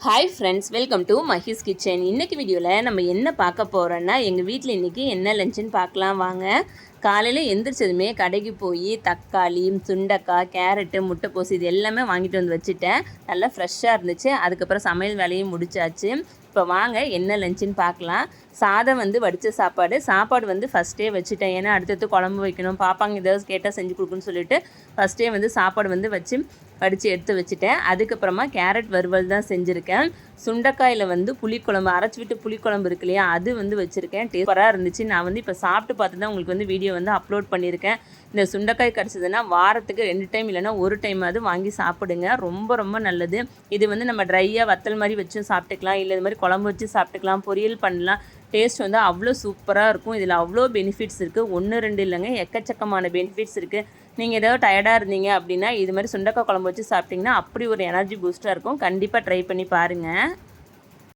Hi friends, welcome to Mahee's kitchen. இன்றைக்கி வீடியோவில் நம்ம என்ன பார்க்க போகிறோன்னா, எங்கள் வீட்டில் இன்றைக்கி என்ன லஞ்சுன்னு பார்க்கலாம் வாங்க. காலையில் எந்திரிச்சதுமே கடைக்கு போய் தக்காளி, சுண்டைக்காய், கேரட்டு, முட்டைக்கோஸ் இது எல்லாமே வாங்கிட்டு வந்து வச்சுட்டேன். நல்லா ஃப்ரெஷ்ஷாக இருந்துச்சு. அதுக்கப்புறம் சமையல் வேலையும் முடிச்சாச்சு. இப்போ வாங்க என்ன லஞ்சுன்னு பார்க்கலாம். சாதம் வடித்த சாப்பாடு ஃபஸ்ட்டே வச்சுட்டேன். ஏன்னா அடுத்தடுத்து குழம்பு வைக்கணும், பாப்பாங்க ஏதாவது கேட்டால் செஞ்சு கொடுக்குன்னு சொல்லிட்டு ஃபஸ்ட்டே சாப்பாடு வச்சு வடித்து எடுத்து வச்சுட்டேன். அதுக்கப்புறமா கேரட் வறுவல் தான் செஞ்சுருக்கேன். சுண்டைக்காயில் புளிக்குழம்பு அரைச்சி விட்டு புளிக்குழம்பு இருக்கு இல்லையா, அது வச்சுருக்கேன். சூப்பராக இருந்துச்சு. நான் இப்போ சாப்பிட்டு பார்த்து தான் உங்களுக்கு வீடியோ அப்லோட் பண்ணியிருக்கேன். இந்த சுண்டைக்காய் கிடச்சதுன்னா வாரத்துக்கு 2 டைம் இல்லைனா 1 டைமாவது வாங்கி சாப்பிடுங்க. ரொம்ப ரொம்ப நல்லது. இது நம்ம ட்ரையாக வத்தல் மாதிரி வச்சும் சாப்பிட்டுக்கலாம், இல்லை இது மாதிரி குழம்பு வச்சு சாப்பிட்டுக்கலாம், பொரியல் பண்ணலாம். டேஸ்ட் அவ்வளோ சூப்பராக இருக்கும். இதில் அவ்வளோ பெனிஃபிட்ஸ் இருக்குது. 1 2 இல்லைங்க, எக்கச்சக்கமான பெனிஃபிட்ஸ் இருக்குது. நீங்கள் ஏதாவது டயர்டாக இருந்தீங்க அப்படின்னா இது மாதிரி சுண்டைக்காய் குழம்பு வச்சு சாப்பிட்டிங்கன்னா அப்படி ஒரு எனர்ஜி பூஸ்ட்டாக இருக்கும். கண்டிப்பாக ட்ரை பண்ணி பாருங்கள்.